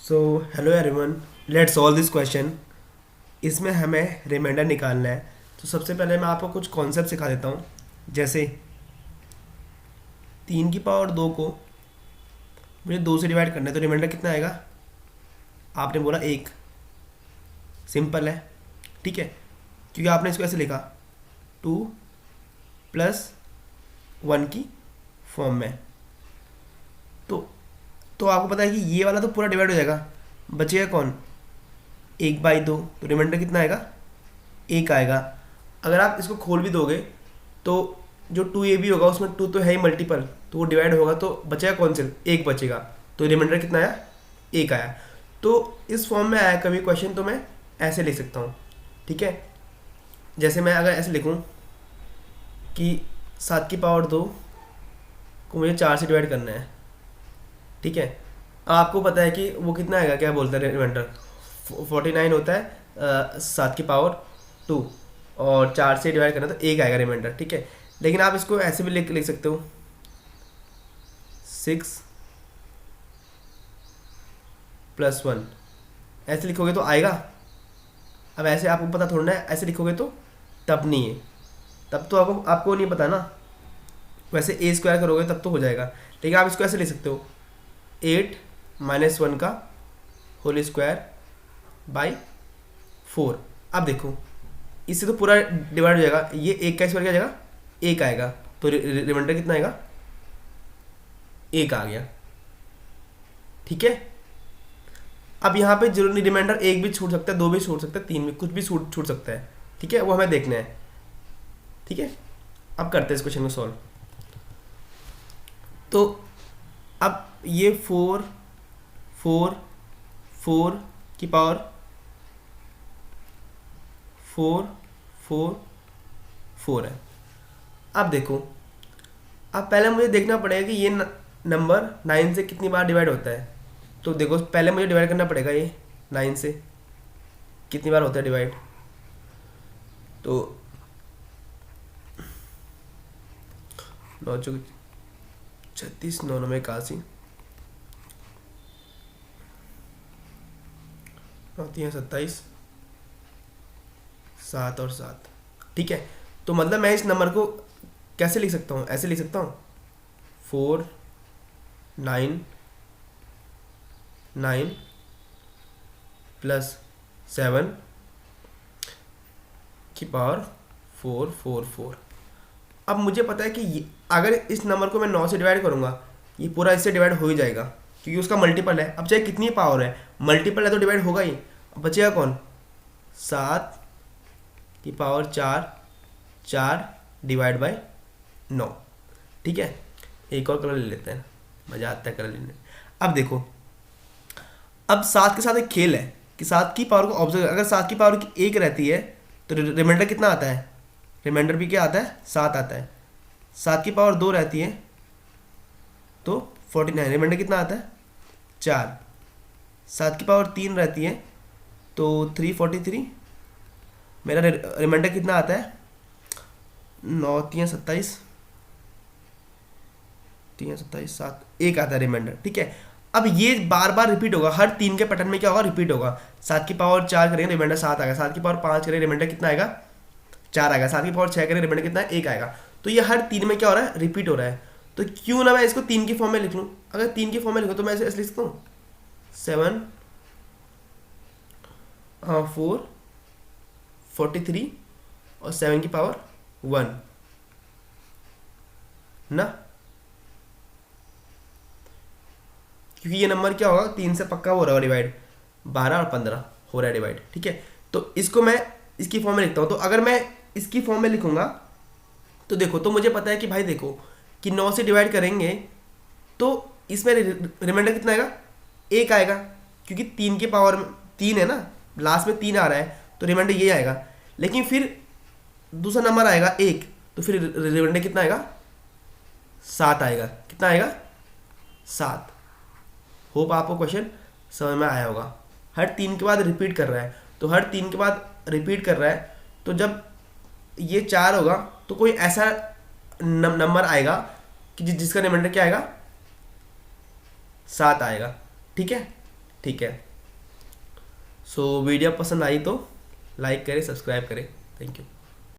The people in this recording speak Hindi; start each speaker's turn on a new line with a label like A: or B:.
A: So hello everyone, let's solve this question. इसमें हमें रिमाइंडर निकालना है। तो सबसे पहले मैं आपको कुछ कॉन्सेप्ट सिखा देता हूँ। जैसे 3 की पावर 2 को मुझे 2 से डिवाइड करना है, तो रिमाइंडर कितना आएगा? आपने बोला 1। सिंपल है, ठीक है, क्योंकि आपने इसको ऐसे लिखा 2+1 की फॉर्म में। तो तो आपको पता है कि ये वाला तो पूरा डिवाइड हो जाएगा, बचेगा कौन? 1/2। तो रिमाइंडर कितना आएगा? 1 आएगा। अगर आप इसको खोल भी दोगे तो जो 2ab होगा उसमें 2 तो है ही मल्टीपल, तो वो डिवाइड होगा तो बचेगा कौन? सिर्फ 1 बचेगा। तो रिमाइंडर कितना आया? 1 आया। तो इस फॉर्म में आया कभी क्वेश्चन तो मैं ऐसे लिख सकता हूँ, ठीक है। जैसे मैं अगर ऐसे लिखूँ कि 7 की पावर 2 को मुझे 4 से डिवाइड करना है, ठीक है। अब आपको पता है कि वो कितना आएगा, क्या बोलते हैं रिमाइंडर? 49 होता है 7 की पावर 2, और 4 से डिवाइड करना तो 1 आएगा रिमाइंडर, ठीक है। लेकिन आप इसको ऐसे भी लिख लिख सकते हो 6+1, ऐसे लिखोगे तो आएगा। अब ऐसे आपको पता थोड़ा है, ऐसे लिखोगे तो तब नहीं है, तब तो आपको आपको नहीं पता ना। वैसे a² करोगे तब तो हो जाएगा, लेकिन आप इसको ऐसे लिख सकते हो 8-1 का होल स्क्वायर/4। अब देखो इससे तो पूरा डिवाइड हो जाएगा, ये 1 का स्क्वायर क्या जाएगा? 1 आएगा। तो रिमाइंडर कितना आएगा? 1 आ गया, ठीक है। अब यहाँ पे जरूर नहीं, रिमाइंडर 1 भी छूट सकता है, 2 भी छूट सकता है, 3 भी, कुछ भी छूट छूट सकता है, ठीक है। वो हमें देखना है, ठीक है। अब करते हैं इस क्वेश्चन को सॉल्व। तो अब ये 4 4 4 की पावर 4 4 4 है। अब देखो, अब पहले मुझे देखना पड़ेगा कि ये नंबर 9 से कितनी बार डिवाइड होता है। तो देखो पहले मुझे डिवाइड करना पड़ेगा, ये 9 से कितनी बार होता है डिवाइड। तो 9×36, 9×9 = 81, 9×3 = 27, 7 और 7, ठीक है। तो मतलब मैं इस नंबर को कैसे लिख सकता हूँ? ऐसे लिख सकता हूँ 4 9 9 +7 की पावर 4 4 4। अब मुझे पता है कि अगर इस नंबर को मैं 9 से डिवाइड करूँगा, ये पूरा इससे डिवाइड हो ही जाएगा, क्योंकि उसका मल्टीपल है। अब चाहे कितनी पावर है, मल्टीपल है तो डिवाइड होगा ही। अब बचेगा कौन? 7 की पावर 4, 4/9, ठीक है। एक और कलर ले लेते हैं, मज़ा आता है कलर लेने। अब देखो, अब 7 के साथ एक खेल है कि 7 की पावर को ऑब्जर्व, अगर 7 की पावर की 1 रहती है तो रिमाइंडर कितना आता है? रिमाइंडर भी क्या आता है? 7 आता है। 7 की पावर 2 रहती है तो 49, रिमाइंडर कितना आता है? 4। 7 की पावर 3 रहती है तो 343, मेरा रिमाइंडर कितना आता है? 9×3 = 27, 3 × 27 7, 1 आता है रिमाइंडर, ठीक है। अब ये बार बार रिपीट होगा, हर 3 के पैटर्न में क्या होगा? रिपीट होगा। 7 की पावर 4 करेंगे रिमाइंडर 7 आएगा, 7 की पावर 5 करेंगे रिमाइंडर कितना आएगा? 4 आएगा, 7 की पावर 6 करेंगे रिमाइंडर कितना? 1 आएगा। तो ये हर 3 में क्या हो रहा है? रिपीट हो रहा है। तो क्यों ना मैं इसको 3 की फॉर्म में लिख लूँ। अगर 3 की फॉर्म में लिखूँ तो मैं ऐसे लिख सकता हूँ 7 4 43 और 7 की पावर 1 ना, क्योंकि ये नंबर क्या होगा? 3 से पक्का हो रहा है डिवाइड, 12 और 15 हो रहा है डिवाइड, ठीक है। तो इसको मैं इसकी फॉर्म में लिखता हूँ। तो अगर मैं इसकी फॉर्म में लिखूंगा तो देखो, तो मुझे पता है कि भाई देखो कि 9 से डिवाइड करेंगे तो इसमें रिमाइंडर कितना आएगा? 1 आएगा, क्योंकि 3 की पावर 3 है ना, लास्ट में 3 आ रहा है तो रिमाइंडर ये आएगा। लेकिन फिर दूसरा नंबर आएगा 1, तो फिर रिमाइंडर कितना आएगा? 7 आएगा। कितना आएगा? 7। होप आपको क्वेश्चन समझ में आया होगा। हर 3 के बाद रिपीट कर रहा है, तो हर 3 के बाद रिपीट कर रहा है, तो जब ये 4 होगा तो कोई ऐसा नंबर आएगा कि जिसका रिमाइंडर क्या आएगा? 7 आएगा, ठीक है। ठीक है। सो वीडियो पसंद आई तो लाइक करें, सब्सक्राइब करें। Thank you.